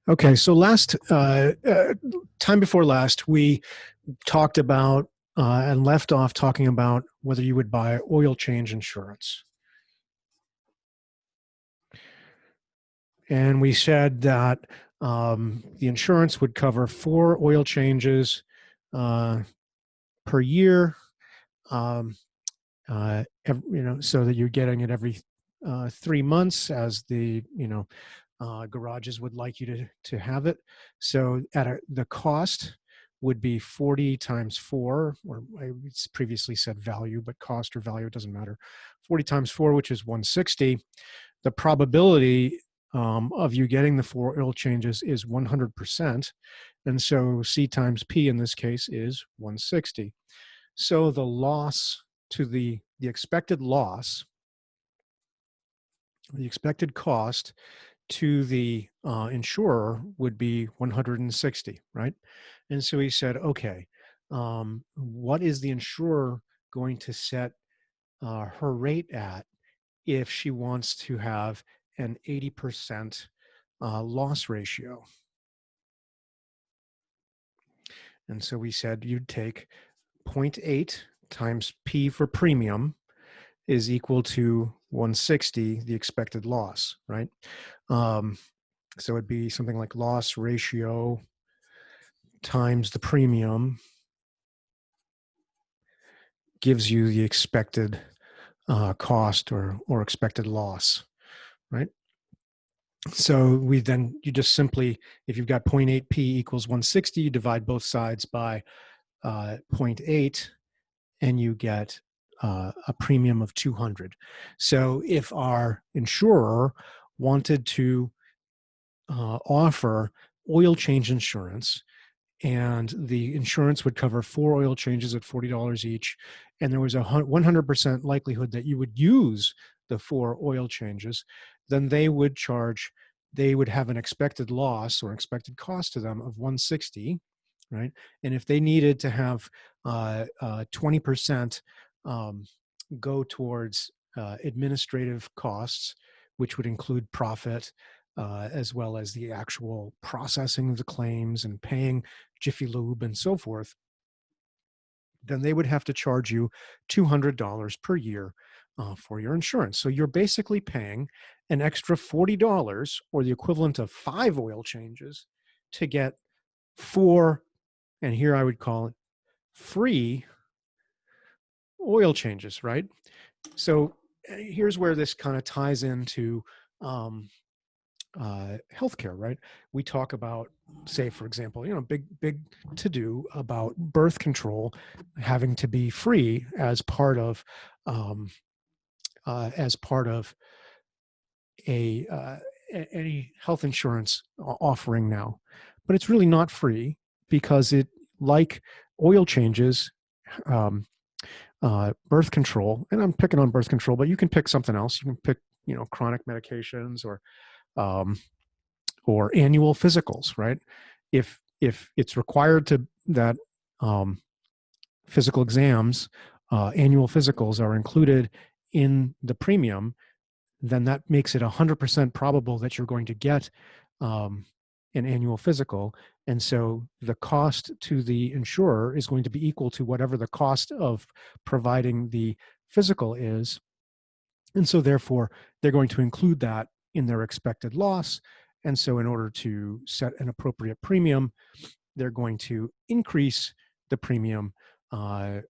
Okay, so time before last, we talked about and left off talking about whether you would buy oil change insurance. And we said that the insurance would cover 4 oil changes per year, so that you're getting it every 3 months, as the garages would like you to have it. So the cost would be 40 times 4, or it's previously said value, but cost or value, it doesn't matter. 40 times 4, which is 160. The probability of you getting the 4 oil changes is 100%. And so C times P in this case is 160. So the loss to the expected loss, the expected cost to the insurer would be 160, right? And so he said, okay, what is the insurer going to set her rate at if she wants to have an 80% loss ratio? And so we said you'd take 0.8 times P for premium is equal to 160, the expected loss, right? So it'd be something like loss ratio times the premium gives you the expected cost or expected loss, right? So you just simply, if you've got 0.8 P equals 160, you divide both sides by 0.8 and you get a premium of 200. So if our insurer wanted to offer oil change insurance, and the insurance would cover 4 oil changes at $40 each, and there was a 100% likelihood that you would use the 4 oil changes, then they would have an expected loss or expected cost to them of 160, right? And if they needed to have 20% go towards administrative costs, which would include profit, as well as the actual processing of the claims and paying Jiffy Lube and so forth, then they would have to charge you $200 per year for your insurance. So you're basically paying an extra $40, or the equivalent of 5 oil changes, to get 4, and here I would call it free oil changes, right? So here's where this kind of ties into healthcare, right? We talk about, say, for example, big to do about birth control having to be free as part of a any health insurance offering now, but it's really not free, because it, like oil changes, birth control, and I'm picking on birth control, but you can pick something else. You can pick, chronic medications or annual physicals, right? If it's required that physical exams, annual physicals are included in the premium, then that makes it 100% probable that you're going to get an annual physical. And so the cost to the insurer is going to be equal to whatever the cost of providing the physical is. And so therefore, they're going to include that in their expected loss. And so in order to set an appropriate premium, they're going to increase the premium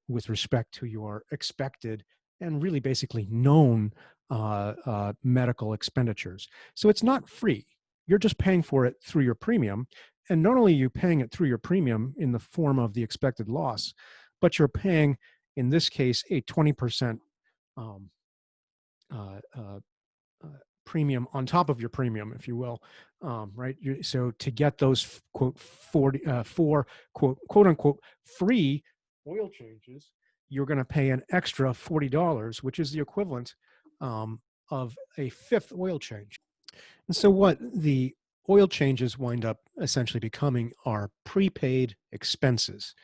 with respect to your expected and really basically known medical expenditures. So it's not free. You're just paying for it through your premium. And not only are you paying it through your premium in the form of the expected loss, but you're paying, in this case, a 20% premium on top of your premium, if you will, right? So to get those quote 4 quote unquote free oil changes, you're going to pay an extra $40, which is the equivalent of a 5th oil change. And so what the oil changes wind up essentially becoming are prepaid expenses.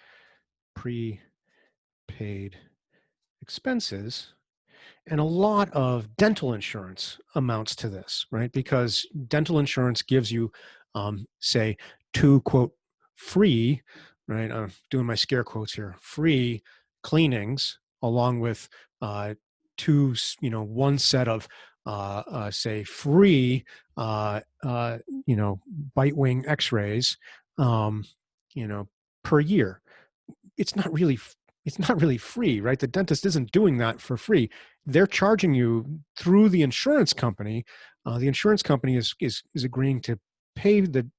Prepaid expenses. And a lot of dental insurance amounts to this, right? Because dental insurance gives you say, two, quote, free, right? I'm doing my scare quotes here, free cleanings, along with two, one set of, say, free, bite wing x-rays, um, per year. It's not really free, right? The dentist isn't doing that for free. They're charging you through the insurance company. The insurance company is agreeing to pay the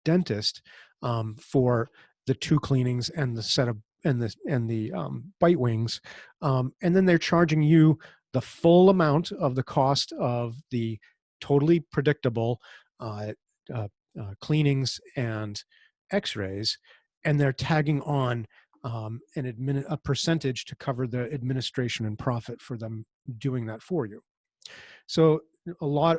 dentist for the two cleanings and the set of and the bite wings, and then they're charging you the full amount of the cost of the totally predictable uh, uh, cleanings and X-rays, and they're tagging on a percentage to cover the administration and profit for them doing that for you. So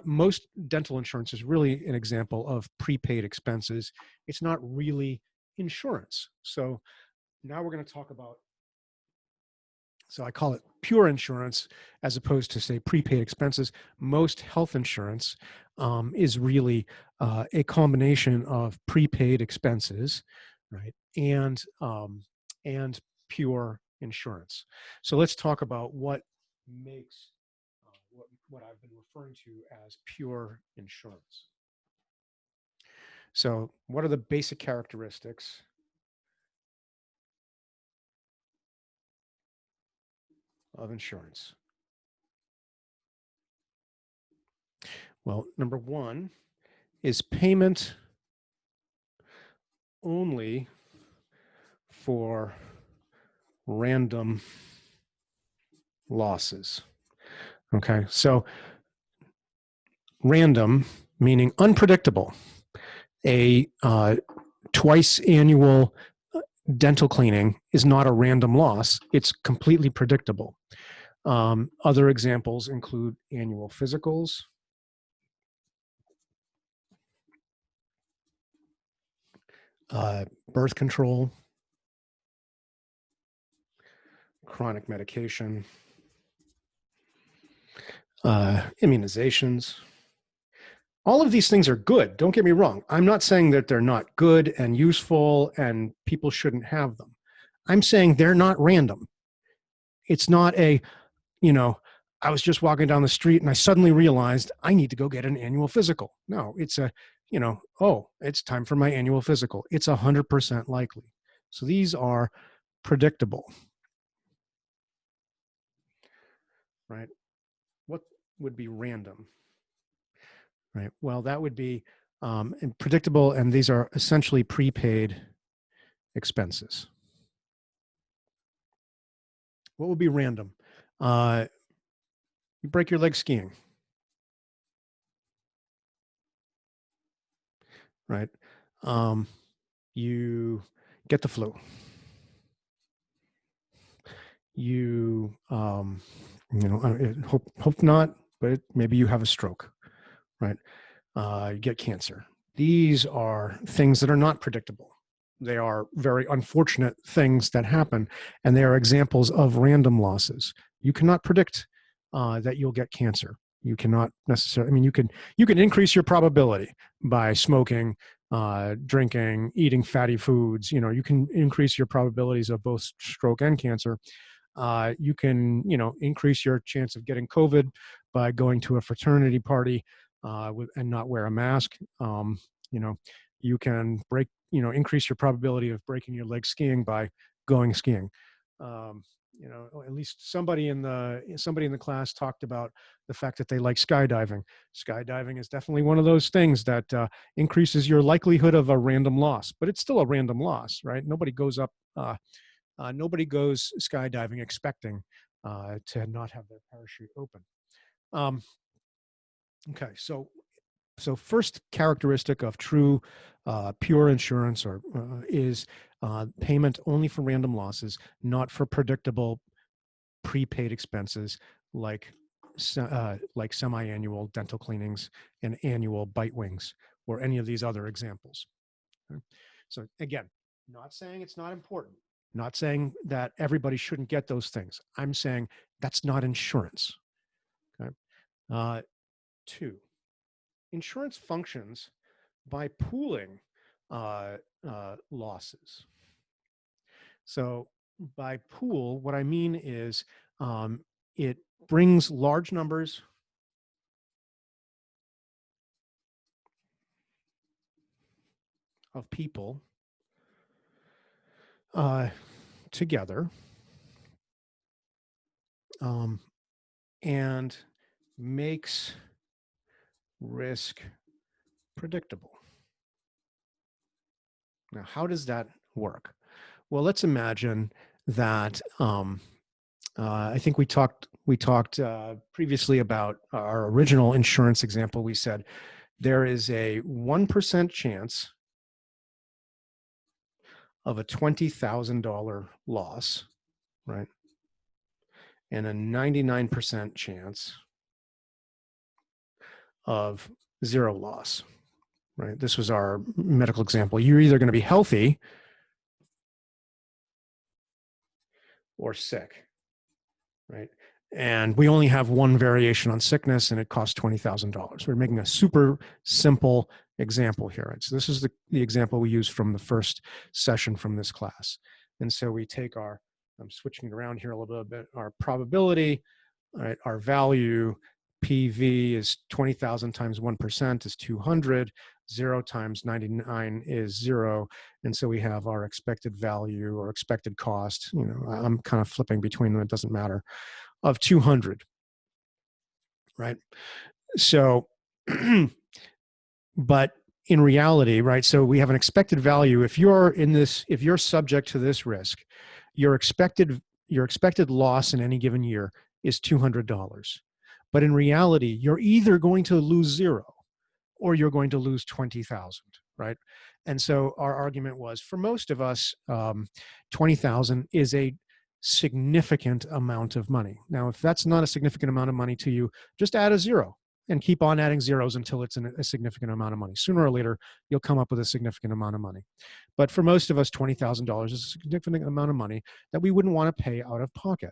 most dental insurance is really an example of prepaid expenses. It's not really insurance. So now we're going to talk about, so I call it pure insurance as opposed to, say, prepaid expenses. Most health insurance is really a combination of prepaid expenses, right, and pure insurance. So let's talk about what makes what I've been referring to as pure insurance. So what are the basic characteristics of insurance? Well, number one is payment only for random losses. Okay, so random meaning unpredictable. A twice annual dental cleaning is not a random loss. It's completely predictable. Other examples include annual physicals, birth control, chronic medication, immunizations. All of these things are good. Don't get me wrong. I'm not saying that they're not good and useful and people shouldn't have them. I'm saying they're not random. It's not a, I was just walking down the street and I suddenly realized I need to go get an annual physical. No, it's a, oh, it's time for my annual physical. It's 100% likely. So these are predictable, right? What would be random? Right. Well, that would be predictable, and these are essentially prepaid expenses. What would be random? You break your leg skiing, right? You get the flu. You, hope not, but maybe you have a stroke, right? You get cancer. These are things that are not predictable. They are very unfortunate things that happen, and they are examples of random losses. You cannot predict that you'll get cancer. You cannot necessarily. I mean, you can increase your probability by smoking, drinking, eating fatty foods. You can increase your probabilities of both stroke and cancer. You can, increase your chance of getting COVID by going to a fraternity party and not wear a mask. You can increase your probability of breaking your leg skiing by going skiing. At least somebody in the class talked about the fact that they like skydiving. Skydiving is definitely one of those things that increases your likelihood of a random loss, but it's still a random loss, right? Nobody goes skydiving expecting to not have their parachute open. Okay, so first characteristic of true pure insurance is payment only for random losses, not for predictable prepaid expenses like semi-annual dental cleanings and annual bite wings or any of these other examples. Okay? So again, not saying it's not important, not saying that everybody shouldn't get those things. I'm saying that's not insurance. Okay. Two, insurance functions by pooling losses. So by pool, what I mean is it brings large numbers of people together and makes risk predictable. Now, how does that work? Well, let's imagine that I think we talked previously about our original insurance example. We said there is a 1% chance of a $20,000 loss, right? And a 99% chance of zero loss, right? This was our medical example. You're either going to be healthy or sick, right? And we only have one variation on sickness, and it costs $20,000. We're making a super simple example here, right? So this is the example we used from the first session from this class. And so we take our, I'm switching it around here a little bit, our probability, right? Our value, PV is 20,000 times 1% is 200. 0 times 99 is 0. And so we have our expected value or expected cost. You know, I'm kind of flipping between them. It doesn't matter. Of 200, right? So, but in reality, right? So we have an expected value. If you're in this, if you're subject to this risk, your expected loss in any given year is $200. But in reality, you're either going to lose zero or you're going to lose 20,000, right? And so our argument was, for most of us, 20,000 is a significant amount of money. Now, if that's not a significant amount of money to you, just add a zero and keep on adding zeros until it's a significant amount of money. Sooner or later, you'll come up with a significant amount of money. But for most of us, $20,000 is a significant amount of money that we wouldn't want to pay out of pocket.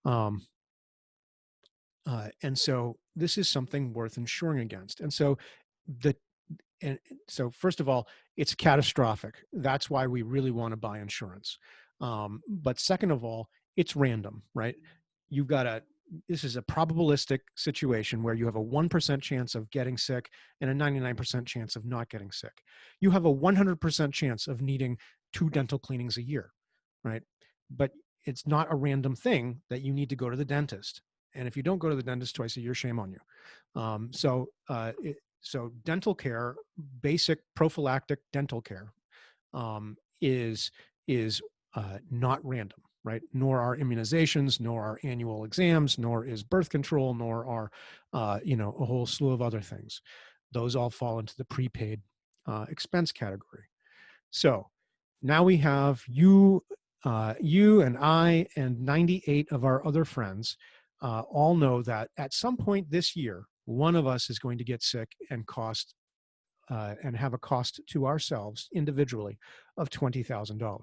And so this is something worth insuring against. And so first of all, it's catastrophic. That's why we really want to buy insurance. But second of all, it's random, right? You've got this is a probabilistic situation where you have a 1% chance of getting sick and a 99% chance of not getting sick. You have a 100% chance of needing 2 dental cleanings a year, right? But it's not a random thing that you need to go to the dentist. And if you don't go to the dentist twice a year, shame on you. So dental care, basic prophylactic dental care, is not random, right? Nor are immunizations, nor are annual exams, nor is birth control, nor are a whole slew of other things. Those all fall into the prepaid expense category. So now we have you and I and 98 of our other friends all know that at some point this year, one of us is going to get sick and and have a cost to ourselves individually of $20,000.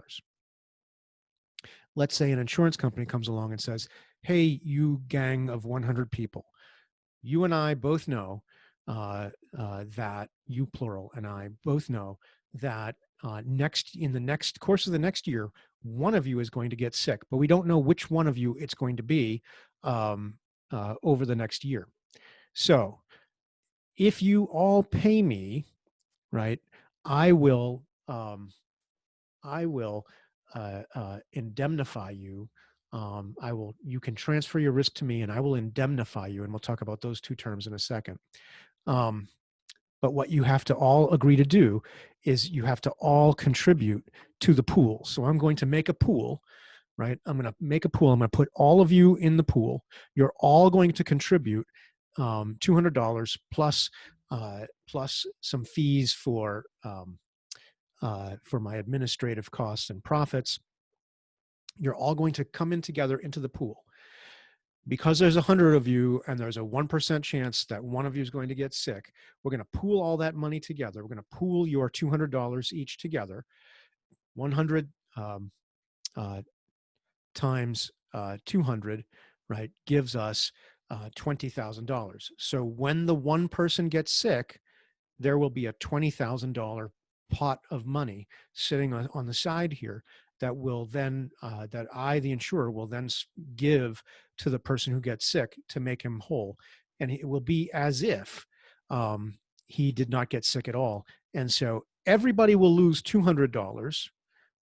Let's say an insurance company comes along and says, hey, you gang of 100 people, you and I both know that, you plural and I both know that in the next course of the next year, one of you is going to get sick, but we don't know which one of you it's going to be over the next year. So if you all pay me, right, I will indemnify you. You can transfer your risk to me and I will indemnify you. And we'll talk about those two terms in a second. But what you have to all agree to do is you have to all contribute to the pool. So I'm going to make a pool, right? I'm going to make a pool. I'm going to put all of you in the pool. You're all going to contribute $200 plus some fees for my administrative costs and profits. You're all going to come in together into the pool. Because there's 100 of you and there's a 1% chance that one of you is going to get sick, we're going to pool all that money together. We're going to pool your $200 each together. 100 times 200, right, gives us $20,000. So when the one person gets sick, there will be a $20,000 pot of money sitting on the side here that will then, that I, the insurer, will then give to the person who gets sick to make him whole. And it will be as if he did not get sick at all. And so everybody will lose $200,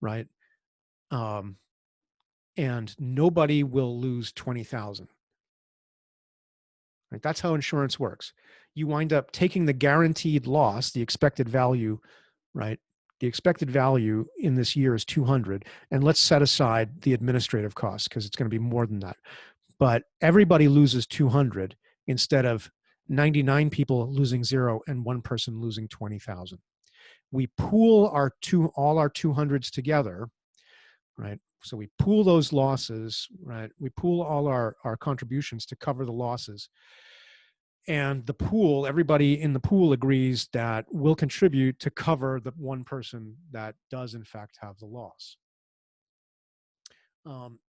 right? And nobody will lose 20,000. Right? That's how insurance works. You wind up taking the guaranteed loss, the expected value, right? The expected value in this year is 200, and let's set aside the administrative costs because it's going to be more than that. But everybody loses 200 instead of 99 people losing 0 and one person losing 20,000. We pool all our 200s together, right? So we pool those losses, right? We pool all our contributions to cover the losses. And the pool, everybody in the pool agrees that we'll contribute to cover the one person that does in fact have the loss.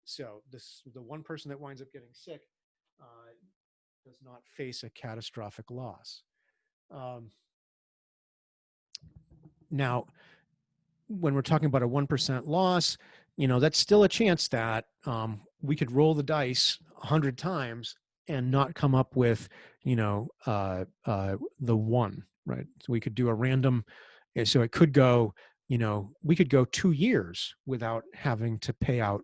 So the one person that winds up getting sick does not face a catastrophic loss. Now, when we're talking about a 1% loss, that's still a chance that we could roll the dice 100 times and not come up with, the one, right? So we could do a random, so it could go, we could go 2 years without having to pay out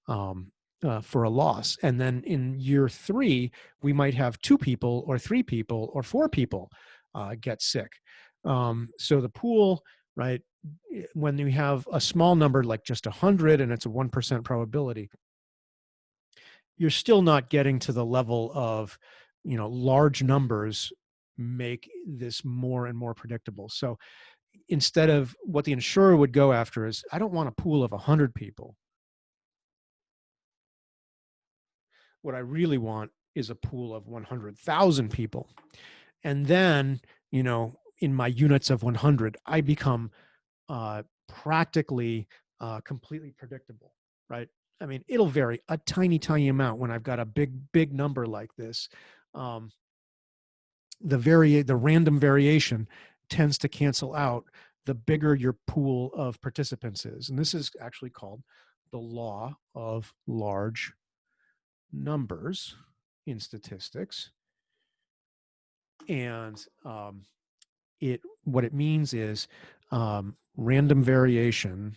for a loss. And then in year 3, we might have 2 people or 3 people or 4 people get sick. So the pool, right, when you have a small number like just 100 and it's a 1% probability, you're still not getting to the level of, large numbers make this more and more predictable. So instead of what the insurer would go after is, I don't want a pool of 100 people. What I really want is a pool of 100,000 people. And then, in my units of 100, I become practically completely predictable, right? I mean, it'll vary a tiny, tiny amount when I've got a big number like this. The random variation tends to cancel out the bigger your pool of participants is. And this is actually called the law of large numbers in statistics. And what it means is random variation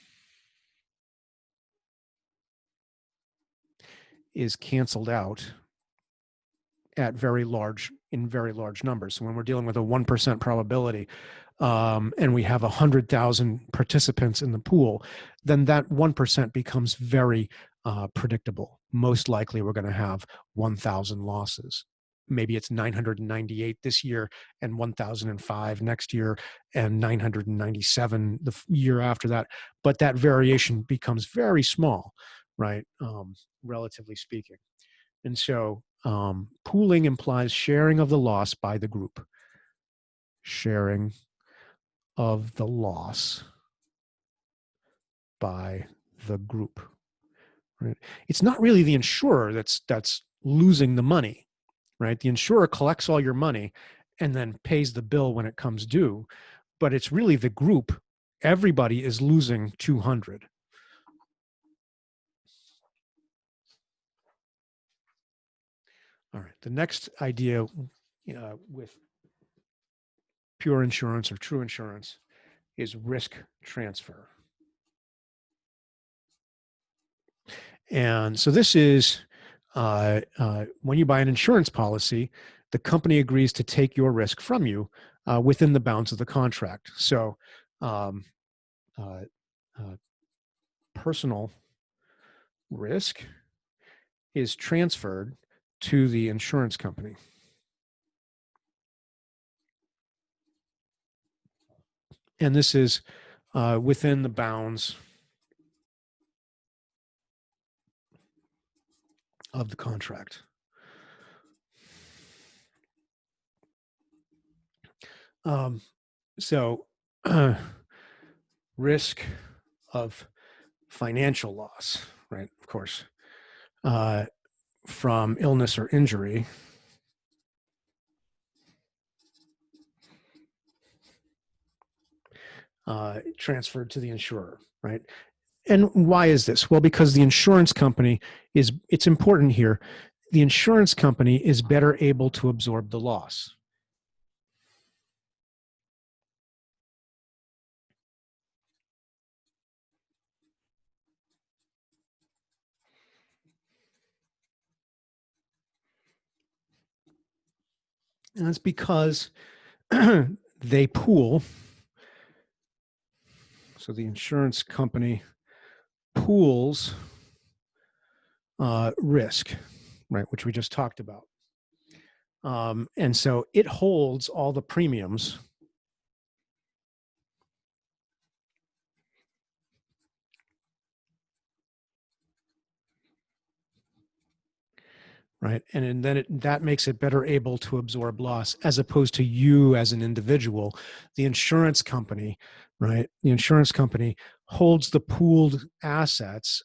is canceled out in very large numbers. So when we're dealing with a 1% probability, and we have 100,000 participants in the pool, then that 1% becomes very predictable. Most likely we're going to have 1,000 losses. Maybe it's 998 this year and 1,005 next year and 997 the year after that. But that variation becomes very small, right? Relatively speaking. And so pooling implies sharing of the loss by the group. Sharing of the loss by the group. Right? It's not really the insurer that's losing the money, right? The insurer collects all your money and then pays the bill when it comes due, but it's really the group. Everybody is losing 200. All right, the next idea with pure insurance or true insurance is risk transfer. And so this is when you buy an insurance policy, the company agrees to take your risk from you within the bounds of the contract. So personal risk is transferred to the insurance company. And this is within the bounds of the contract. So risk of financial loss, right? Of course, from illness or injury transferred to the insurer, right? And why is this? Well, because the insurance company it's important here. The insurance company is better able to absorb the loss. And that's because they pool. So the insurance company pools risk, right, which we just talked about. And so it holds all the premiums. Right. And then that makes it better able to absorb loss as opposed to you as an individual. The insurance company, right? The insurance company holds the pooled assets,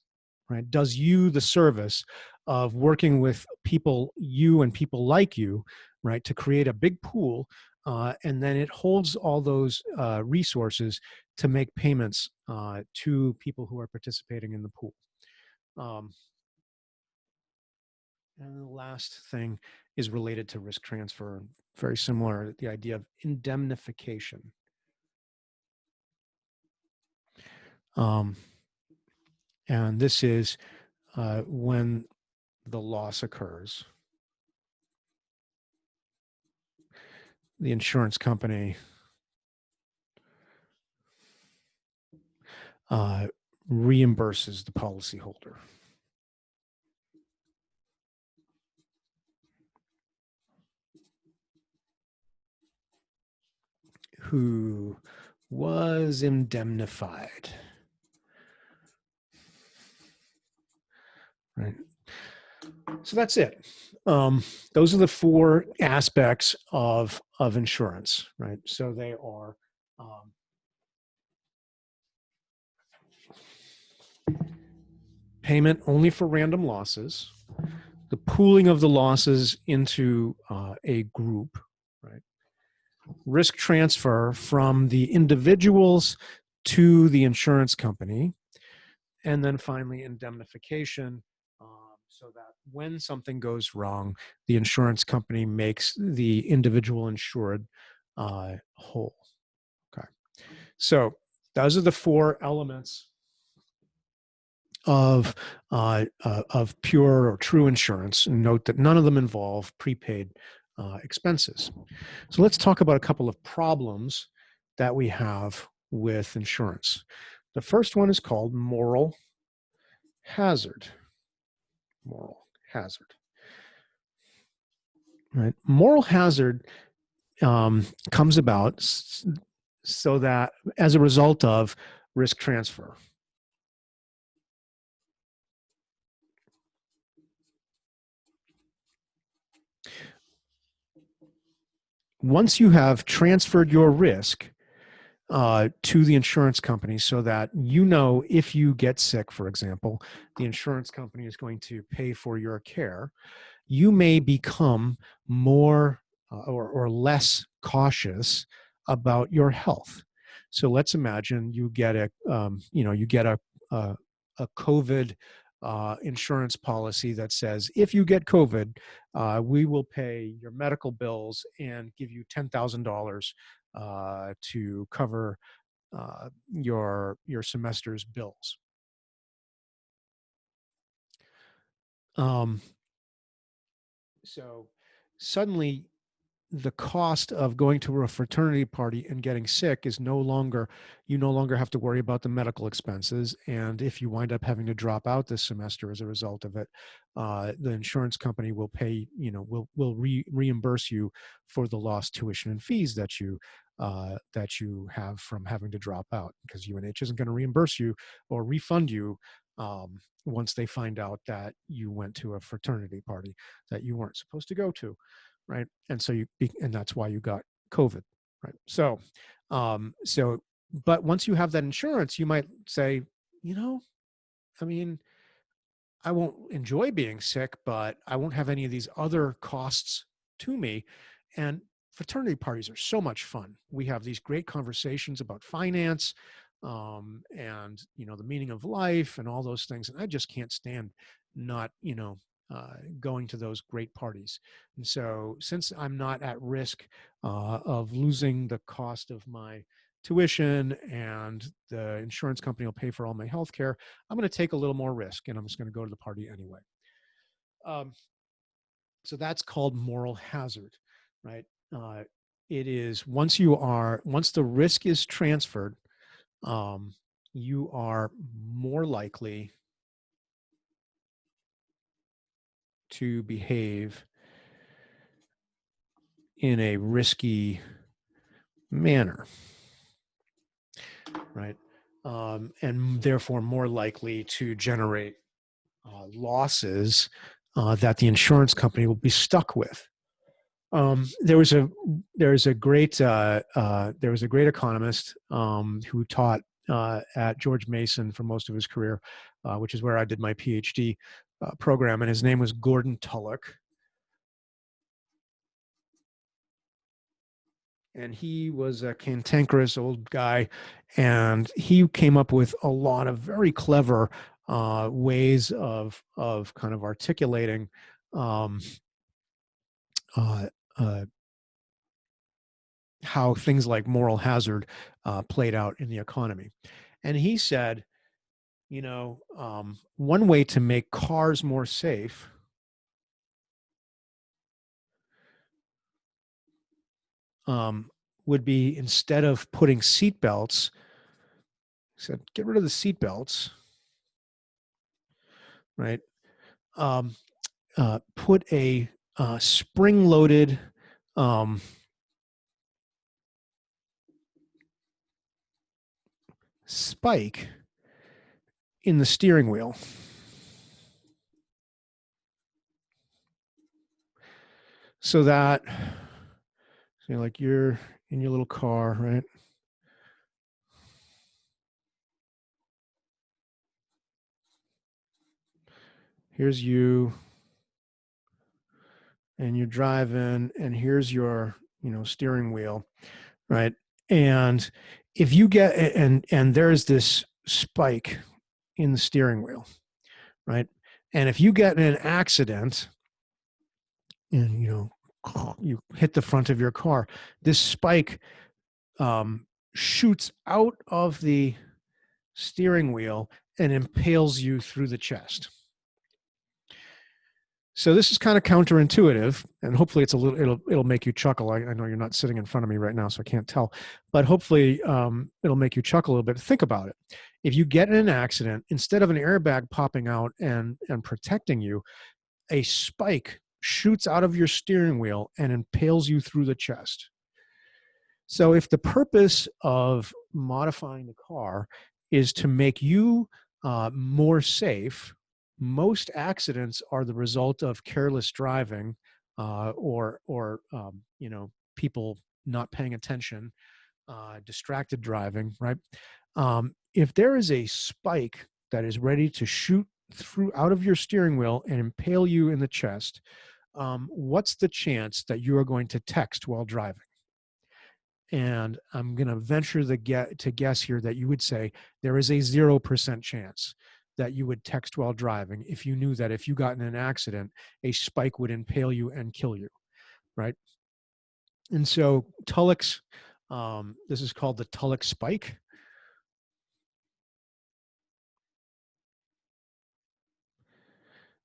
right? Does you the service of working with people, you and people like you, right, to create a big pool. And then it holds all those resources to make payments to people who are participating in the pool. Um, And the last thing is related to risk transfer. Very similar, the idea of indemnification. Um, and this is when the loss occurs. The insurance company reimburses the policyholder. Who was indemnified. Right. So that's it. Those are the four aspects of insurance, right? So they are payment only for random losses, the pooling of the losses into a group, right? Risk transfer from the individuals to the insurance company, and then finally indemnification, so that when something goes wrong, the insurance company makes the individual insured whole. Okay, so those are the four elements of pure or true insurance. And note that none of them involve prepaid expenses. So let's talk about a couple of problems that we have with insurance. The first one is called moral hazard. Moral hazard. Right. Moral hazard comes about so that as a result of risk transfer. Once you have transferred your risk to the insurance company so that you know if you get sick, for example, the insurance company is going to pay for your care, you may become more or less cautious about your health. So let's imagine you get a COVID insurance policy that says if you get COVID, we will pay your medical bills and give you $10,000 to cover your semester's bills. Um, so suddenly the cost of going to a fraternity party and getting sick is you no longer have to worry about the medical expenses. And if you wind up having to drop out this semester as a result of it, the insurance company will pay, will reimburse you for the lost tuition and fees that you have from having to drop out, because UNH isn't going to reimburse you or refund you once they find out that you went to a fraternity party that you weren't supposed to go to. Right. And so and that's why you got COVID. Right. So, but once you have that insurance, you might say, I mean, I won't enjoy being sick, but I won't have any of these other costs to me. And fraternity parties are so much fun. We have these great conversations about finance, and the meaning of life and all those things. And I just can't stand not going to those great parties. And so, since I'm not at risk of losing the cost of my tuition and the insurance company will pay for all my health care, I'm going to take a little more risk and I'm just going to go to the party anyway. So that's called moral hazard, right? It is once the risk is transferred, you are more likely to behave in a risky manner, right? And therefore more likely to generate losses that the insurance company will be stuck with. There was a great economist who taught at George Mason for most of his career, which is where I did my PhD program, and his name was Gordon Tullock. And he was a cantankerous old guy, and he came up with a lot of very clever ways of kind of articulating how things like moral hazard played out in the economy. And he said, one way to make cars more safe would be, instead of putting seat belts, he said, get rid of the seat belts, right? Put a spring-loaded spike in the steering wheel. So that, like you're in your little car, right? Here's you, and you're driving, and here's your, steering wheel, right? And if you get, and there's this spike in the steering wheel, right? And if you get in an accident and, you hit the front of your car, this spike shoots out of the steering wheel and impales you through the chest. So this is kind of counterintuitive, and hopefully it'll make you chuckle. I know you're not sitting in front of me right now, so I can't tell, but hopefully it'll make you chuckle a little bit. Think about it. If you get in an accident, instead of an airbag popping out and protecting you, a spike shoots out of your steering wheel and impales you through the chest. So if the purpose of modifying the car is to make you more safe, most accidents are the result of careless driving or people not paying attention, distracted driving, right? If there is a spike that is ready to shoot through out of your steering wheel and impale you in the chest, what's the chance that you are going to text while driving? And I'm going to venture to guess here that you would say there is a 0% chance that you would text while driving if you knew that if you got in an accident, a spike would impale you and kill you, right? And so Tullock's, this is called the Tullock spike.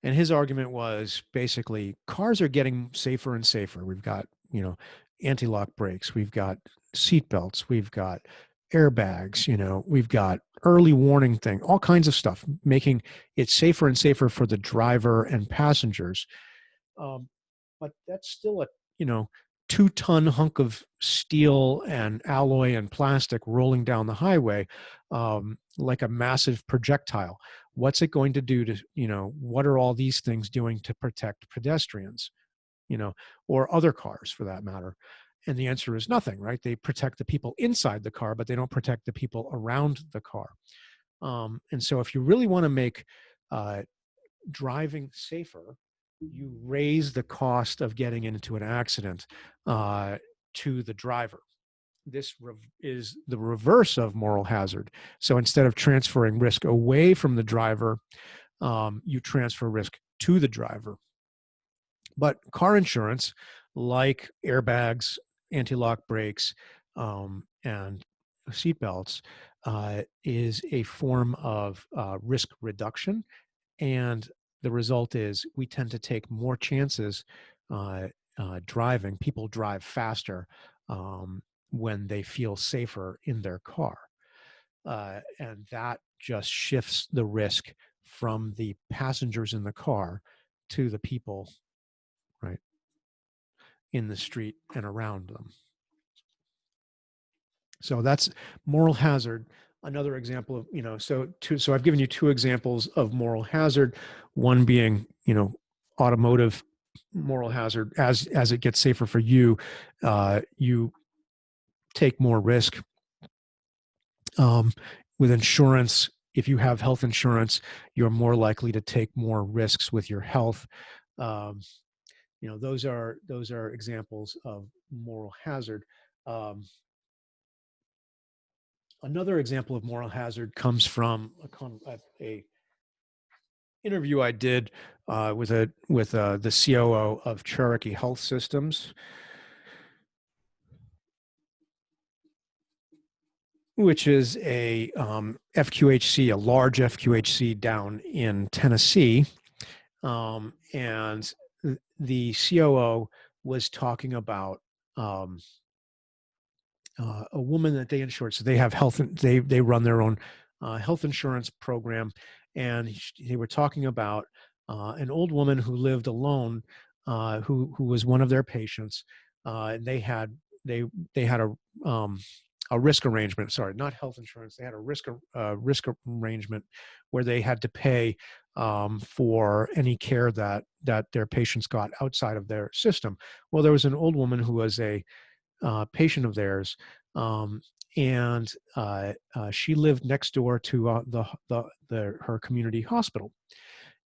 And his argument was basically cars are getting safer and safer. We've got, anti-lock brakes, we've got seat belts, we've got airbags, we've got early warning thing, all kinds of stuff, making it safer and safer for the driver and passengers. But that's still a, 2-ton hunk of steel and alloy and plastic rolling down the highway like a massive projectile. What's it going to do to, what are all these things doing to protect pedestrians, or other cars for that matter? And the answer is nothing, right? They protect the people inside the car, but they don't protect the people around the car. And so if you really want to make driving safer, you raise the cost of getting into an accident to the driver. This is the reverse of moral hazard. So instead of transferring risk away from the driver, you transfer risk to the driver. But car insurance, like airbags, anti-lock brakes, and seatbelts, is a form of risk reduction. And the result is we tend to take more chances driving. People drive faster when they feel safer in their car. And that just shifts the risk from the passengers in the car to the people, right, in the street and around them. So that's moral hazard. Another example of, so I've given you two examples of moral hazard, one being, automotive moral hazard. As it gets safer for you, you take more risk. With insurance, if you have health insurance, you're more likely to take more risks with your health. Those are examples of moral hazard. Another example of moral hazard comes from a interview I did with the COO of Cherokee Health Systems, which is a FQHC, a large FQHC down in Tennessee. And the COO was talking about a woman that they insured. So they have they run their own health insurance program. And they were talking about an old woman who lived alone, who was one of their patients. And they had a risk arrangement. Sorry, not health insurance. They had a risk arrangement where they had to pay for any care that their patients got outside of their system. Well, there was an old woman who was a patient of theirs, and she lived next door to her community hospital,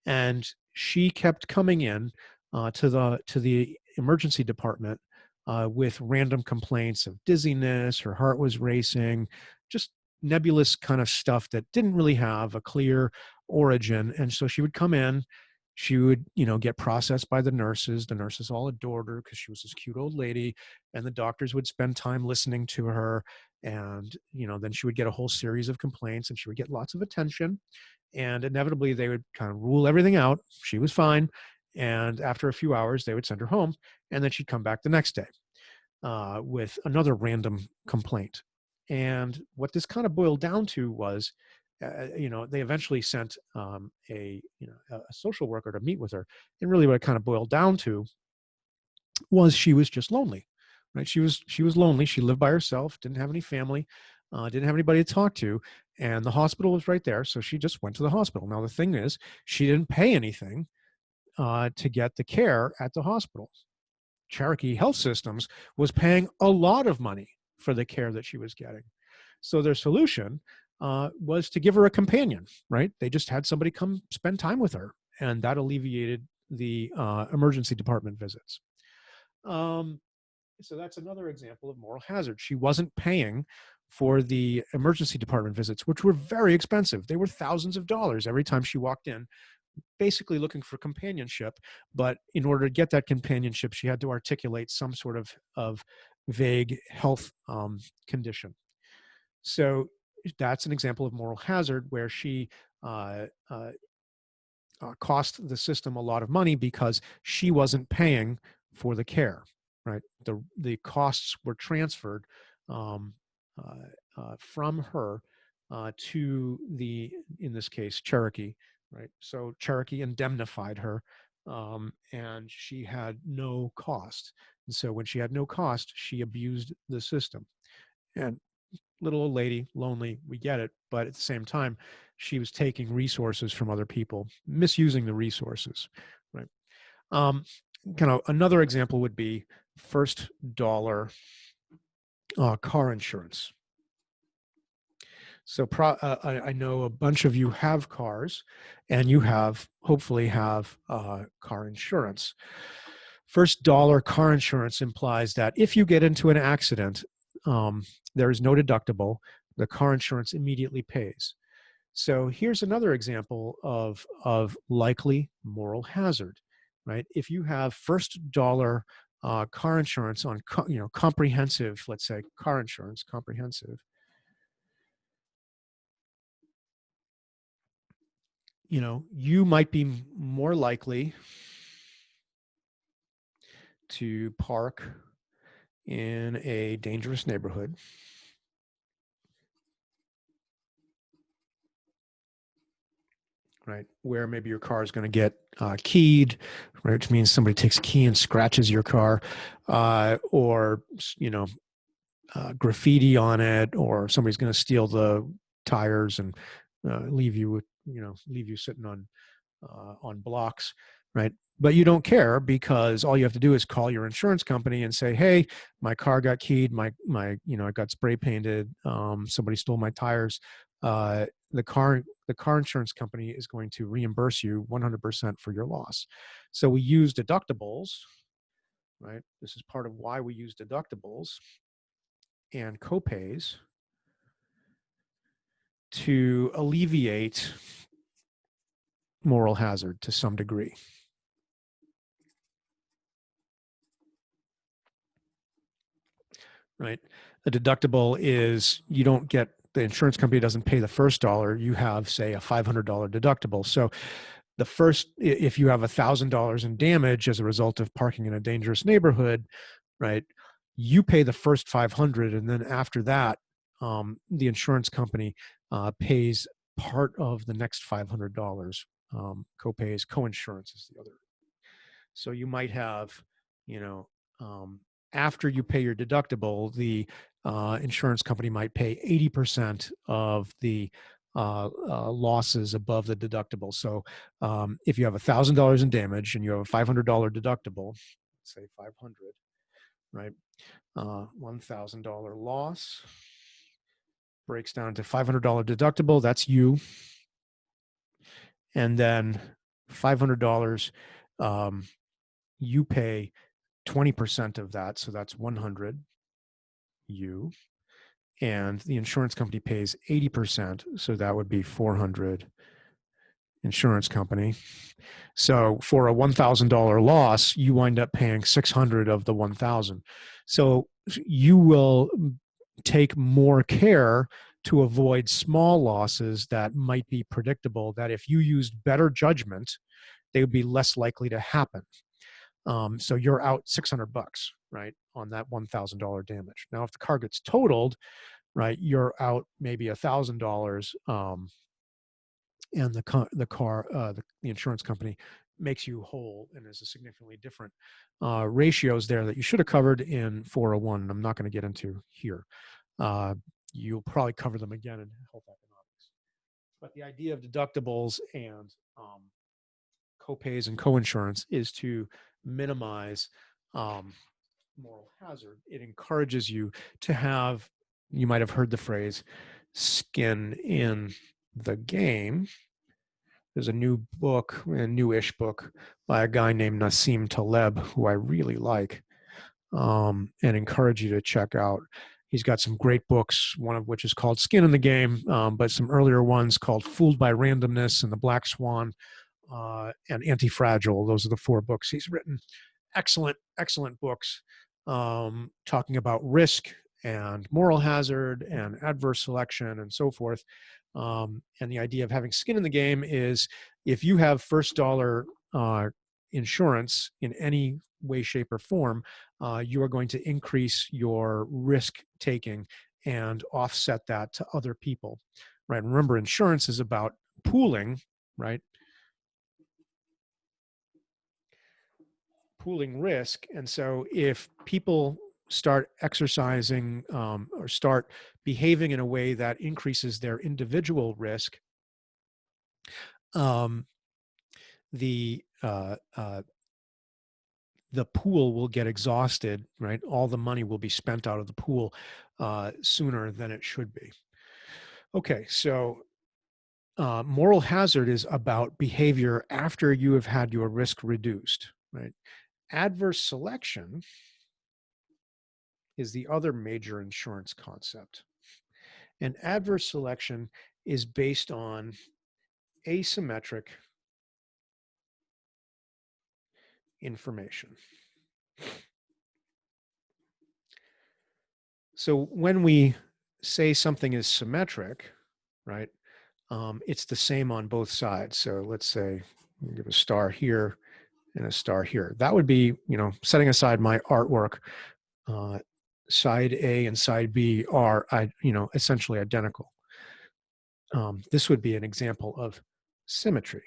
and she kept coming in to the emergency department with random complaints of dizziness. Her heart was racing, just nebulous kind of stuff that didn't really have a clear origin. And so she would come in, she would, get processed by the nurses. The nurses all adored her because she was this cute old lady, and the doctors would spend time listening to her. And, then she would get a whole series of complaints, and she would get lots of attention. And inevitably, they would kind of rule everything out. She was fine. And after a few hours, they would send her home, and then she'd come back the next day with another random complaint. And what this kind of boiled down to was, they eventually sent a social worker to meet with her. And really what it kind of boiled down to was she was just lonely, right? She was lonely. She lived by herself, didn't have any family, didn't have anybody to talk to. And the hospital was right there. So she just went to the hospital. Now, the thing is, she didn't pay anything to get the care at the hospital. Cherokee Health Systems was paying a lot of money for the care that she was getting. So their solution was to give her a companion, right? They just had somebody come spend time with her, and that alleviated the emergency department visits. So that's another example of moral hazard. She wasn't paying for the emergency department visits, which were very expensive. They were thousands of dollars every time she walked in, basically looking for companionship. But in order to get that companionship, she had to articulate some sort of vague health condition. So that's an example of moral hazard where she cost the system a lot of money because she wasn't paying for the care, right? The costs were transferred from her to in this case, Cherokee, right? So Cherokee indemnified her, and she had no cost. And so when she had no cost, she abused the system. And little old lady, lonely, we get it. But at the same time, she was taking resources from other people, misusing the resources, right? Kind of another example would be first dollar car insurance. So I know a bunch of you have cars, and you hopefully have car insurance. First dollar car insurance implies that if you get into an accident, there is no deductible. The car insurance immediately pays. So here's another example of likely moral hazard, right? If you have first dollar car insurance on comprehensive, let's say car insurance, comprehensive, you might be more likely to park in a dangerous neighborhood, right? Where maybe your car is going to get keyed, right? Which means somebody takes a key and scratches your car, or graffiti on it, or somebody's going to steal the tires and leave you sitting on blocks, right? But you don't care because all you have to do is call your insurance company and say, "Hey, my car got keyed. I got spray painted. Somebody stole my tires." The car insurance company is going to reimburse you 100% for your loss. So we use deductibles, right? This is part of why we use deductibles and copays to alleviate moral hazard to some degree. Right? A deductible is you don't get, the insurance company doesn't pay the first dollar. You have, say, a $500 deductible. So the first, if you have $1,000 in damage as a result of parking in a dangerous neighborhood, right, you pay the first 500, and then after that, the insurance company pays part of the next $500. Copays, coinsurance is the other. So you might have, after you pay your deductible, the insurance company might pay 80% of the losses above the deductible. So if you have $1,000 in damage and you have a $500 deductible, let's say 500, right? $1,000 loss breaks down to $500 deductible. That's you. And then $500, you pay 20% of that. So that's 100 you. And the insurance company pays 80%. So that would be 400 insurance company. So for a $1,000 loss, you wind up paying 600 of the 1,000. So you will take more care to avoid small losses that might be predictable, that if you used better judgment, they would be less likely to happen. So you're out $600, right, on that $1,000 damage. Now, if the car gets totaled, right, you're out maybe $1,000, and the insurance company makes you whole, and there's a significantly different ratios there that you should have covered in 401. I'm not going to get into here. You'll probably cover them again in health economics. But the idea of deductibles and copays and coinsurance is to minimize moral hazard. It encourages you to have, you might have heard the phrase, skin in the game. There's a new book, a newish book by a guy named Nassim Taleb, who I really like, and encourage you to check out. He's got some great books, one of which is called Skin in the Game, but some earlier ones called Fooled by Randomness and The Black Swan, and Anti-Fragile. Those are the 4 books he's written. Excellent, excellent books, talking about risk and moral hazard and adverse selection and so forth. And the idea of having skin in the game is if you have first dollar insurance in any way, shape, or form, you are going to increase your risk taking and offset that to other people, right? Remember, insurance is about pooling, right? Pooling risk. And so if people start exercising or start behaving in a way that increases their individual risk, the pool will get exhausted, right? All the money will be spent out of the pool sooner than it should be. Okay, so moral hazard is about behavior after you have had your risk reduced, right? Adverse selection is the other major insurance concept. And adverse selection is based on asymmetric information. So when we say something is symmetric, right, it's the same on both sides. So let's say we give a star here and a star here. That would be, setting aside my artwork, side A and side B are, essentially identical. This would be an example of symmetry.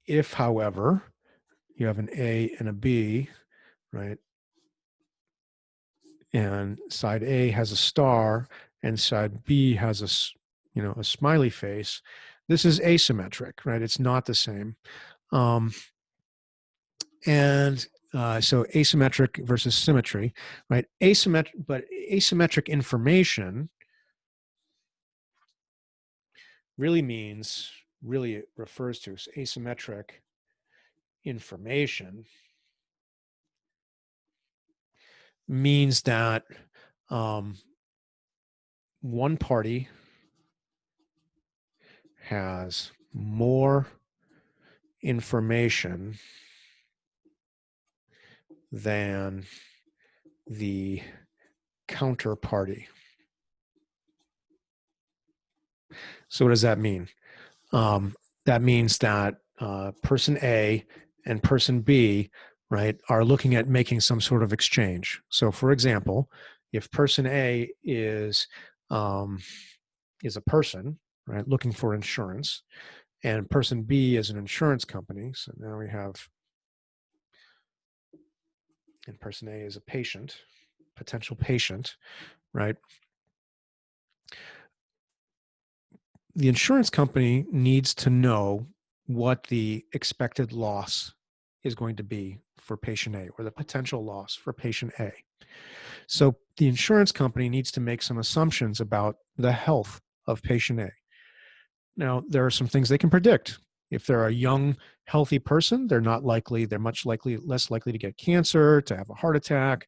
If, however, you have an A and a B, right, and side A has a star and side B has a smiley face, this is asymmetric, right? It's not the same. So asymmetric versus symmetry, right? Asymmetric information really it refers to asymmetric information means that one party has more information than the counterparty. So what does that mean? That means that person A and person B, right, are looking at making some sort of exchange. So for example, if person A is a person, right, looking for insurance, and person B is an insurance company, so now we have, and person A is a patient, potential patient, right? The insurance company needs to know what the expected loss is going to be for patient A, or the potential loss for patient A. So the insurance company needs to make some assumptions about the health of patient A. Now, there are some things they can predict. If they're a young, healthy person, they're much less likely to get cancer, to have a heart attack,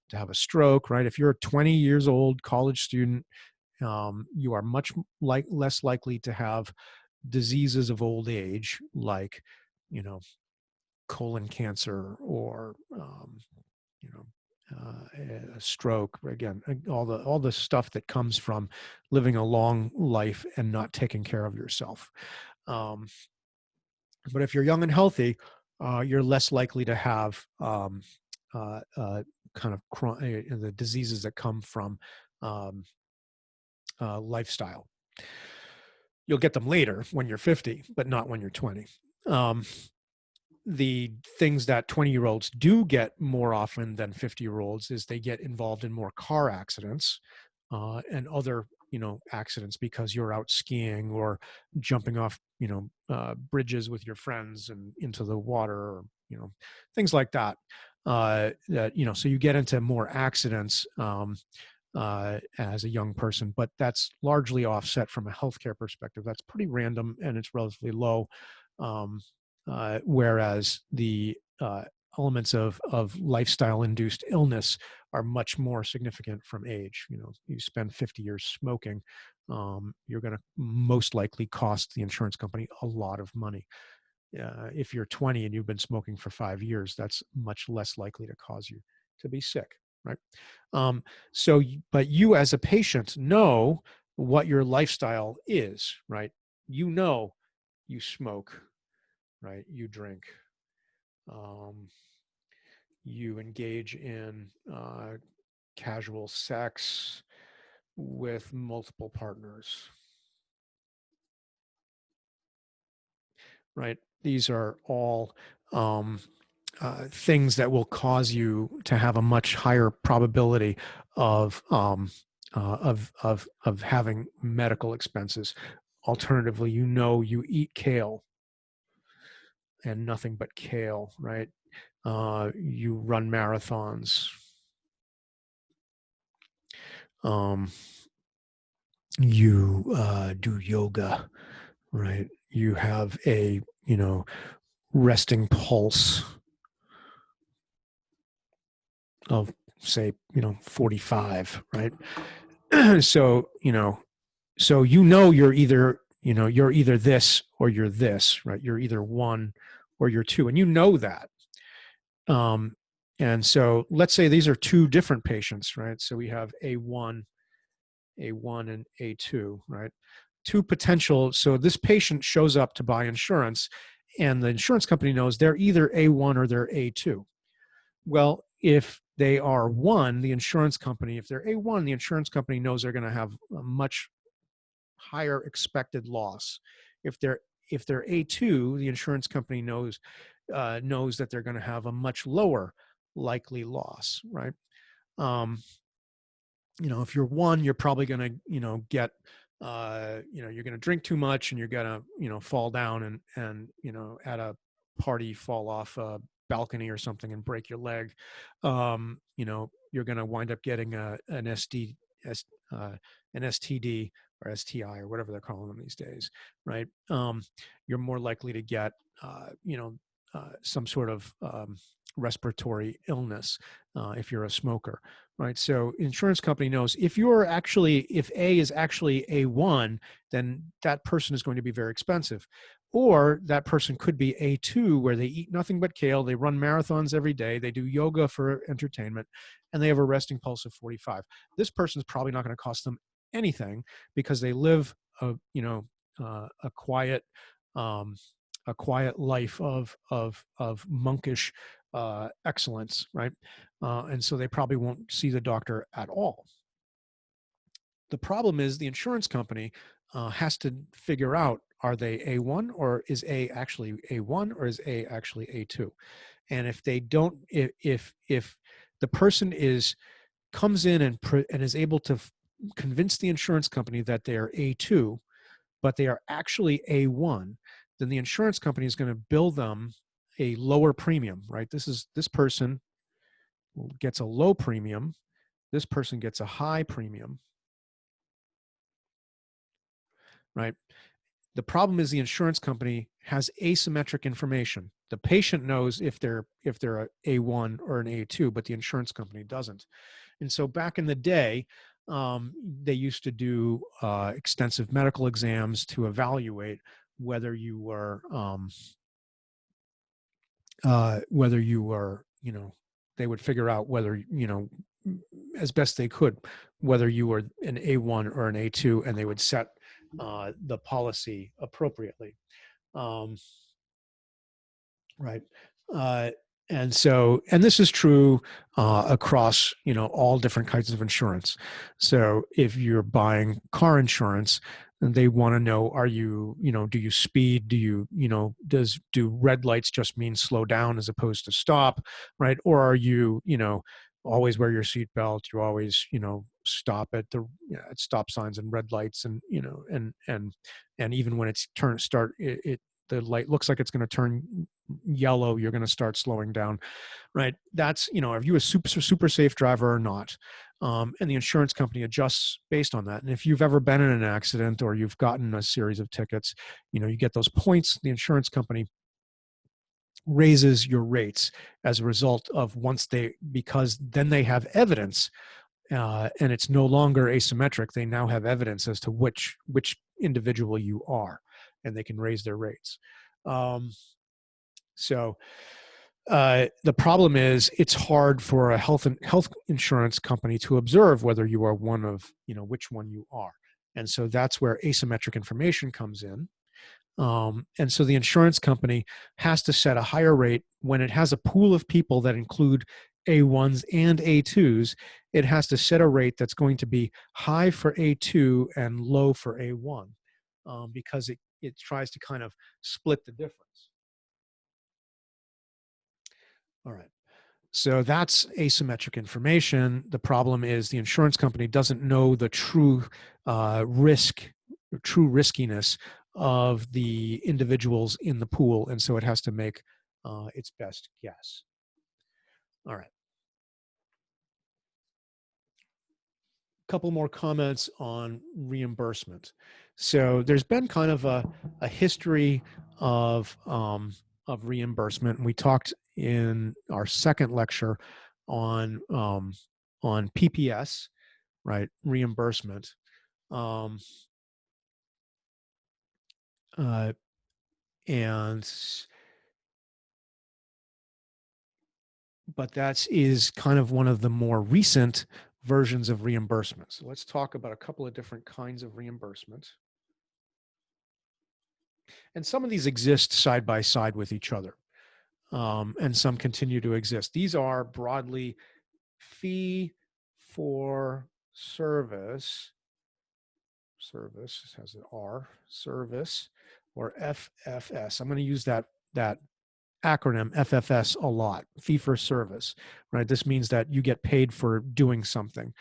to have a stroke, right? If you're a 20 years old college student, you are much less likely to have diseases of old age, like, colon cancer or, a stroke. Again, all the stuff that comes from living a long life and not taking care of yourself. But if you're young and healthy, you're less likely to have kind of the diseases that come from lifestyle. You'll get them later when you're 50, but not when you're 20. The things that 20-year-olds do get more often than 50-year-olds is they get involved in more car accidents and other, accidents because you're out skiing or jumping off, bridges with your friends and into the water, or, things like that. So you get into more accidents as a young person, but that's largely offset from a healthcare perspective. That's pretty random and it's relatively low. Whereas the elements of lifestyle-induced illness are much more significant from age. You spend 50 years smoking, you're going to most likely cost the insurance company a lot of money. If you're 20 and you've been smoking for 5 years, that's much less likely to cause you to be sick, right? But you as a patient know what your lifestyle is, right? You smoke, right? You drink, you engage in casual sex with multiple partners, right? These are all things that will cause you to have a much higher probability of having medical expenses. Alternatively, you eat kale and nothing but kale, right? You run marathons. You do yoga, right? you have a, resting pulse of, say, 45, right? So, you're either, you're either this or you're this, right? You're either one or you're two, and you know that. And so let's say these are two different patients, right? So we have A1 and A2, right? Two potential. So this patient shows up to buy insurance, and the insurance company knows they're either A1 or they're A2. Well, if they are one, the insurance company, if they're A1, the insurance company knows they're going to have a much higher expected loss. If they're A2, the insurance company knows that they're going to have a much lower likely loss, right? If you're one, you're probably going to, get, you're going to drink too much, and you're going to, fall down and, at a party, fall off a balcony or something and break your leg. You're going to wind up getting an STD or STI or whatever they're calling them these days, right? You're more likely to get, some sort of respiratory illness if you're a smoker, right? So insurance company knows if A is actually A1, then that person is going to be very expensive. Or that person could be A2, where they eat nothing but kale, they run marathons every day, they do yoga for entertainment, and they have a resting pulse of 45. This person is probably not going to cost them anything because they live a quiet life of monkish excellence, right? And so they probably won't see the doctor at all. The problem is the insurance company has to figure out, are they A1 or is A actually A1 or is A actually A2? And if they don't, if the person comes in and is able to convince the insurance company that they are A2, but they are actually A1, then the insurance company is going to bill them a lower premium, right? This person gets a low premium. This person gets a high premium, right? The problem is the insurance company has asymmetric information. The patient knows if they're a A1 or an A2, but the insurance company doesn't. And so back in the day, they used to do extensive medical exams to evaluate whether you were they would figure out whether, as best they could, whether you were an A1 or an A2, and they would set the policy appropriately. Right. Uh, and this is true across, all different kinds of insurance. So if you're buying car insurance, they want to know, are you, do you speed? Do you, do red lights just mean slow down as opposed to stop? Right. Or are you, always wear your seatbelt? You always, stop at at stop signs and red lights, and, and even when it's the light looks like it's going to turn yellow, you're going to start slowing down, right? That's, are you a super safe driver or not? And the insurance company adjusts based on that. And if you've ever been in an accident or you've gotten a series of tickets, you get those points. The insurance company raises your rates as a result of because then they have evidence, and it's no longer asymmetric. They now have evidence as to which individual you are, and they can raise their rates. So the problem is it's hard for a health insurance company to observe whether you are one of, which one you are. And so that's where asymmetric information comes in. And so the insurance company has to set a higher rate when it has a pool of people that include A1s and A2s. It has to set a rate that's going to be high for A2 and low for A1, because it tries to kind of split the difference. All right. So that's asymmetric information. The problem is the insurance company doesn't know the true riskiness of the individuals in the pool, and so it has to make its best guess. All right. couple more comments on reimbursement. So there's been kind of a history of reimbursement. And we talked in our second lecture on PPS, right? Reimbursement. Um, uh, and but that is kind of one of the more recent versions of reimbursement. So let's talk about a couple of different kinds of reimbursement. And some of these exist side by side with each other, and some continue to exist. These are broadly fee for service, has an R, service, or FFS. I'm going to use that acronym FFS a lot, fee for service, right? This means that you get paid for doing something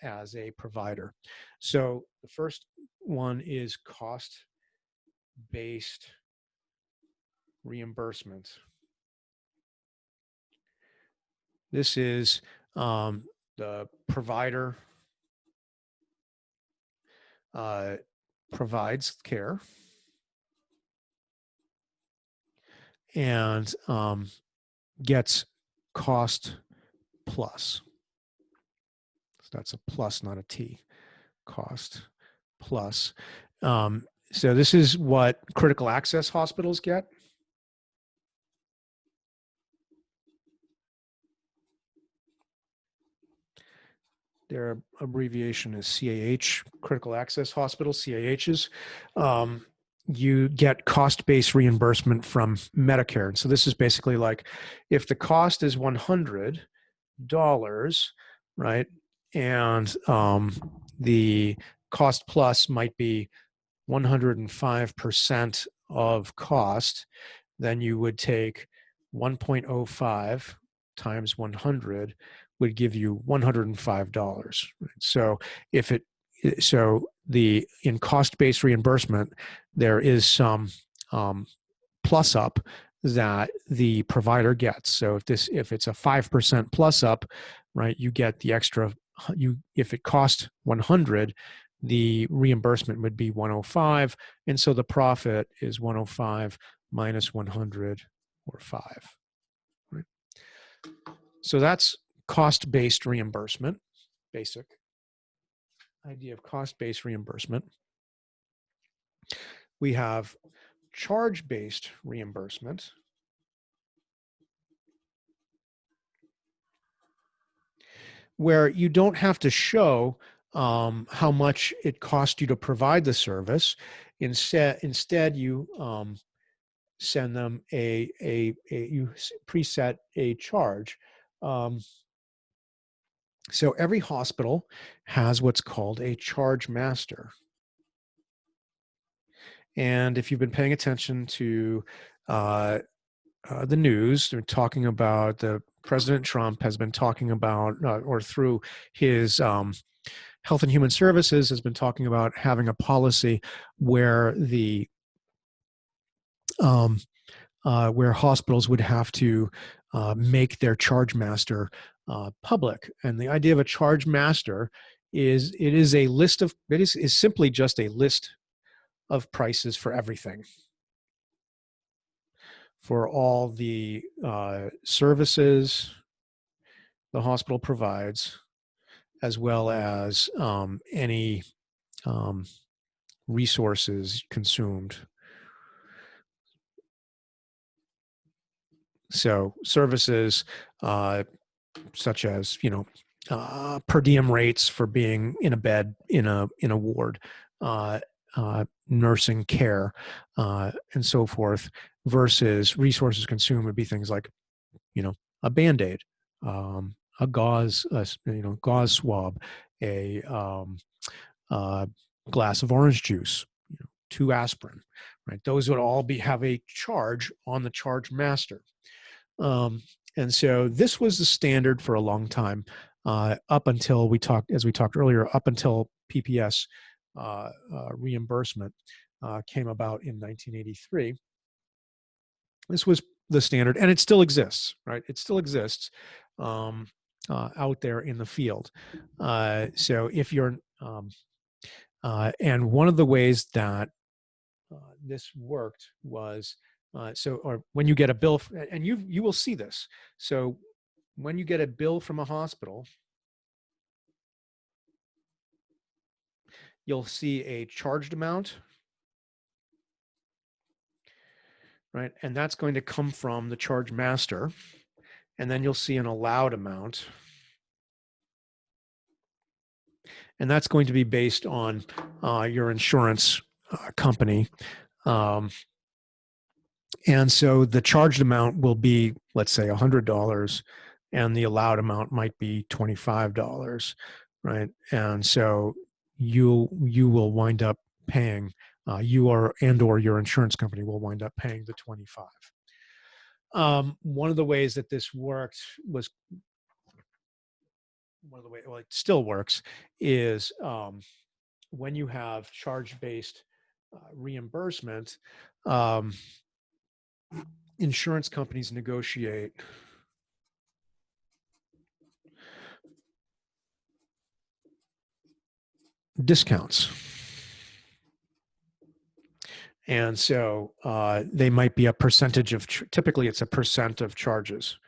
as a provider. So the first one is cost-based reimbursement. This is the provider provides care and gets cost plus. So that's a plus, not a T. Cost plus. So this is what critical access hospitals get. Their abbreviation is CAH, critical access hospitals, CAHs. You get cost-based reimbursement from Medicare. And so this is basically like if the cost is $100, right, and the cost plus might be 105% of cost, then you would take 1.05 times 100 would give you $105. So if it in cost-based reimbursement, there is some plus up that the provider gets. So if it's a 5% plus up, right, you get the extra. If it costs 100, the reimbursement would be 105, and so the profit is 105 minus 100 or 5. Right? So that's cost-based reimbursement, basic idea of cost-based reimbursement. We have charge-based reimbursement, where you don't have to show how much it cost you to provide the service. Instead, you send them you preset a charge. So every hospital has what's called a charge master. And if you've been paying attention to the news, they're talking about President Trump has been talking about, or through his Health and Human Services has been talking about having a policy where where hospitals would have to make their charge master public. And the idea of a charge master is simply just a list of prices for everything, for all the services the hospital provides, as well as any resources consumed. So services such as per diem rates for being in a bed in a ward, nursing care, and so forth, versus resources consumed would be things like a Band-Aid, a gauze gauze swab, a glass of orange juice, 2 aspirin, right? Those would all have a charge on the charge master. And so this was the standard for a long time, up until as we talked earlier, up until PPS reimbursement came about in 1983. This was the standard, and it still exists, right? It still exists. out there in the field. So if you're, and one of the ways that this worked was, or when you get a bill, and you will see this. So when you get a bill from a hospital, you'll see a charged amount, right? And that's going to come from the charge master. And then you'll see an allowed amount. And that's going to be based on your insurance company. And so the charged amount will be, let's say, $100, and the allowed amount might be $25, right? And so you will wind up paying, or your insurance company will wind up paying the 25. One of the ways that this worked was, well, it still works, is when you have charge-based reimbursement, insurance companies negotiate discounts. And so they might be a percentage of, typically it's a percent of charges.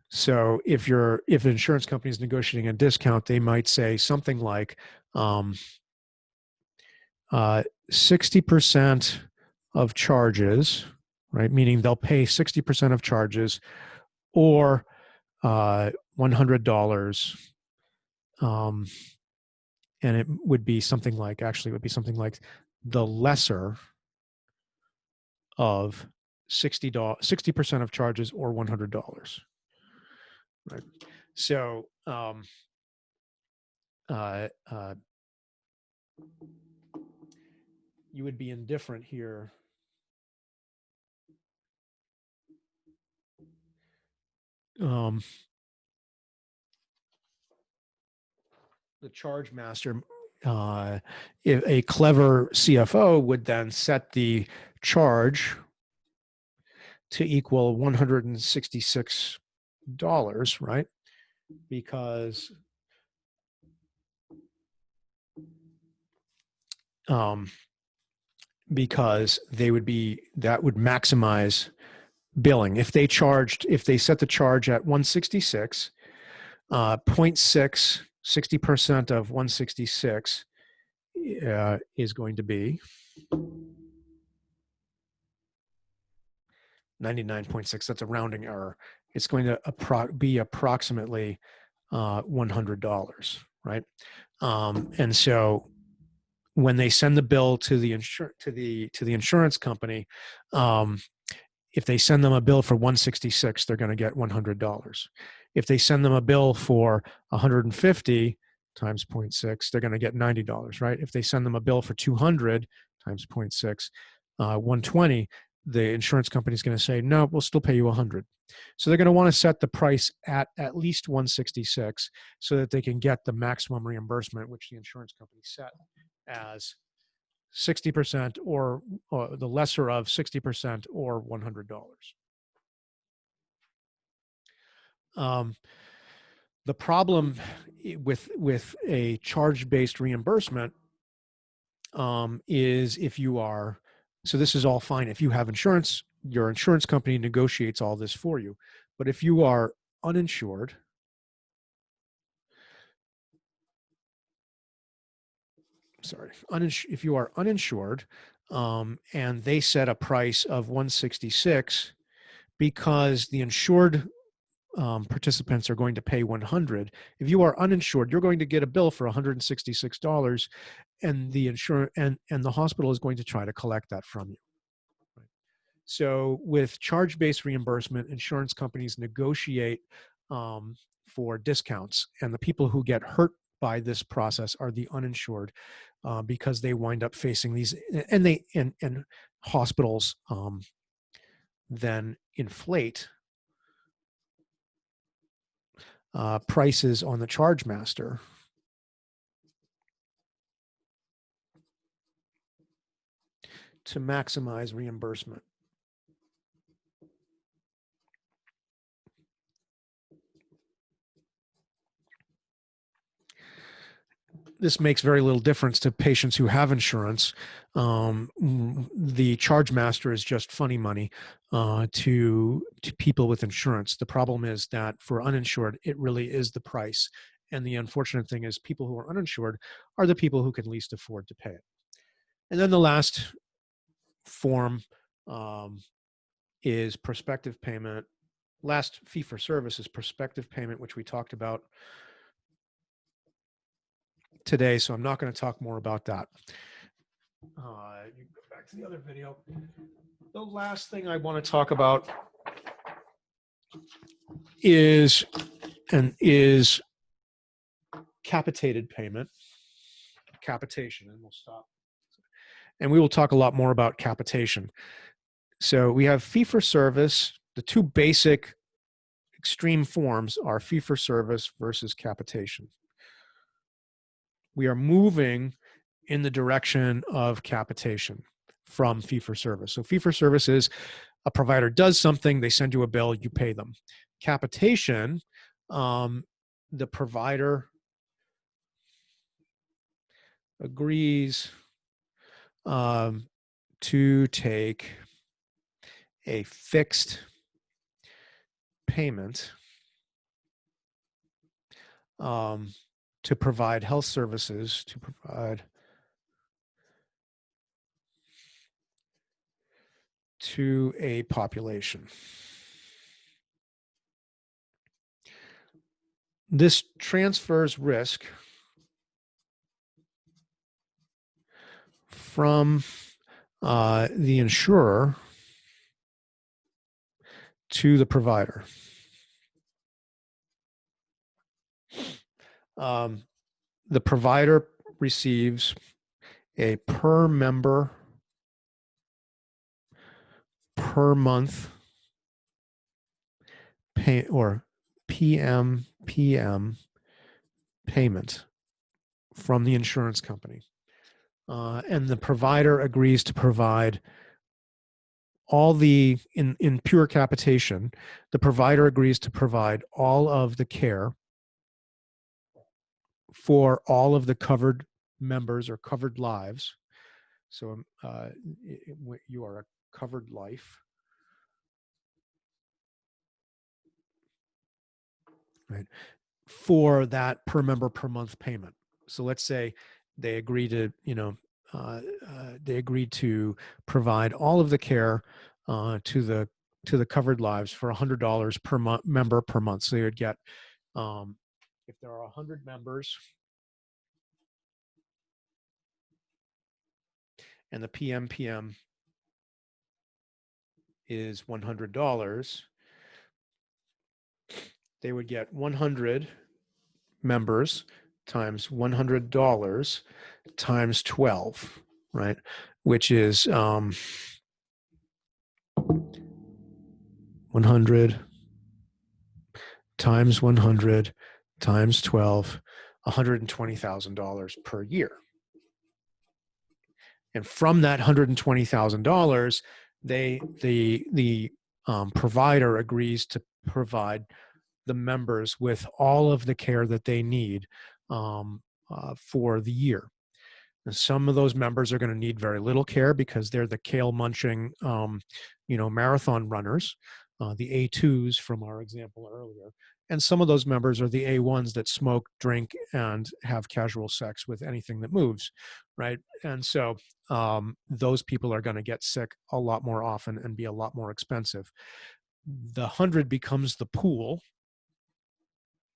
So if an insurance company is negotiating a discount, they might say something like 60% of charges, right? Meaning they'll pay 60% of charges, or $100. And it would be something like, the lesser of $60% of charges, or $100. Right. So you would be indifferent here. The charge master, if a clever CFO would then set the charge to equal $166, right? Because that would maximize billing. If they set the charge at 166, 0.6, 60% of 166 is going to be 99.6. That's a rounding error. It's going to be approximately $100, right? And so when they send the bill to the insurance company, if they send them a bill for 166, they're going to get $100. If they send them a bill for 150 times 0.6, they're going to get $90, right? If they send them a bill for 200 times 0.6, 120, the insurance company is going to say, no, we'll still pay you 100. So they're going to want to set the price at least 166 so that they can get the maximum reimbursement, which the insurance company set as 60%, or the lesser of 60%, or $100. The problem with a charge-based reimbursement is if you are, so this is all fine if you have insurance, your insurance company negotiates all this for you. But if you are uninsured, if you are uninsured, and they set a price of 166 because the insured participants are going to pay 100. If you are uninsured, you're going to get a bill for $166, and the the hospital is going to try to collect that from you. Right? So with charge-based reimbursement, insurance companies negotiate for discounts, and the people who get hurt by this process are the uninsured, because they wind up facing these, and hospitals then inflate prices on the charge master to maximize reimbursement. this makes very little difference to patients who have insurance. The charge master is just funny money to people with insurance. The problem is that for uninsured, it really is the price. And the unfortunate thing is people who are uninsured are the people who can least afford to pay it. And then the last form is prospective payment. Last fee for service is prospective payment, which we talked about today, so I'm not going to talk more about that. You can go back to the other video. The last thing I want to talk about is capitated payment, capitation, and we'll stop. And we will talk a lot more about capitation. So we have fee for service. The two basic extreme forms are fee for service versus capitation. We are moving in the direction of capitation from fee for service. So fee for service is a provider does something, they send you a bill, you pay them. Capitation, the provider agrees to take a fixed payment to provide health services, to provide to a population. This transfers risk from the insurer to the provider. The provider receives a per member per month pay or PM payment from the insurance company. And the provider agrees to provide all the, in pure capitation, the provider agrees to provide all of the care for all of the covered members or covered lives. So you are a covered life, right, for that per member per month payment. So let's say they agree to, they agreed to provide all of the care to the covered lives for $100 per member per month. So you would get, if there are 100 members and the PM is $100, they would get 100 members times $100 times 12, right? Which is 100 times 100 times 12, $120,000 per year. And from that $120,000, the provider agrees to provide the members with all of the care that they need for the year. And some of those members are going to need very little care because they're the kale munching, marathon runners, the A2s from our example earlier. And some of those members are the A1s that smoke, drink, and have casual sex with anything that moves, right? And so those people are going to get sick a lot more often and be a lot more expensive. The 100 becomes the pool,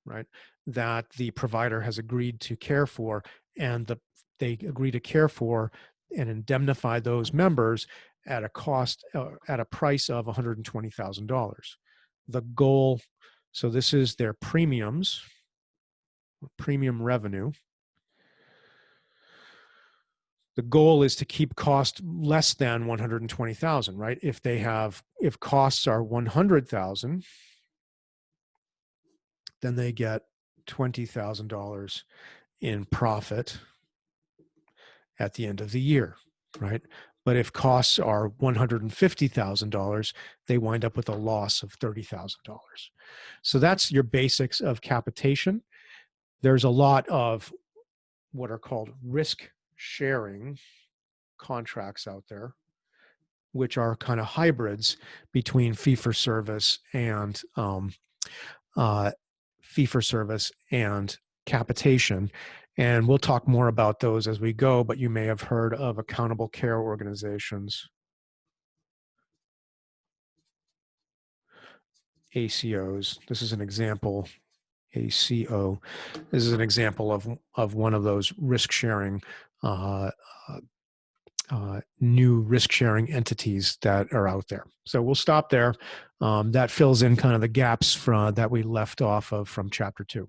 right, that the provider has agreed to care for, and they agree to care for and indemnify those members at a cost, at a price of $120,000. The goal, so this is their premiums, premium revenue. The goal is to keep cost less than 120,000, right? If costs are 100,000, then they get $20,000 in profit at the end of the year, right? But if costs are $150,000, they wind up with a loss of $30,000. So that's your basics of capitation. There's a lot of what are called risk sharing contracts out there, which are kind of hybrids between fee-for-service and capitation. And we'll talk more about those as we go, but you may have heard of accountable care organizations, ACOs. This is an example, ACO. This is an example of one of those risk-sharing new risk-sharing entities that are out there. So we'll stop there. That fills in kind of the gaps that we left off of from Chapter 2.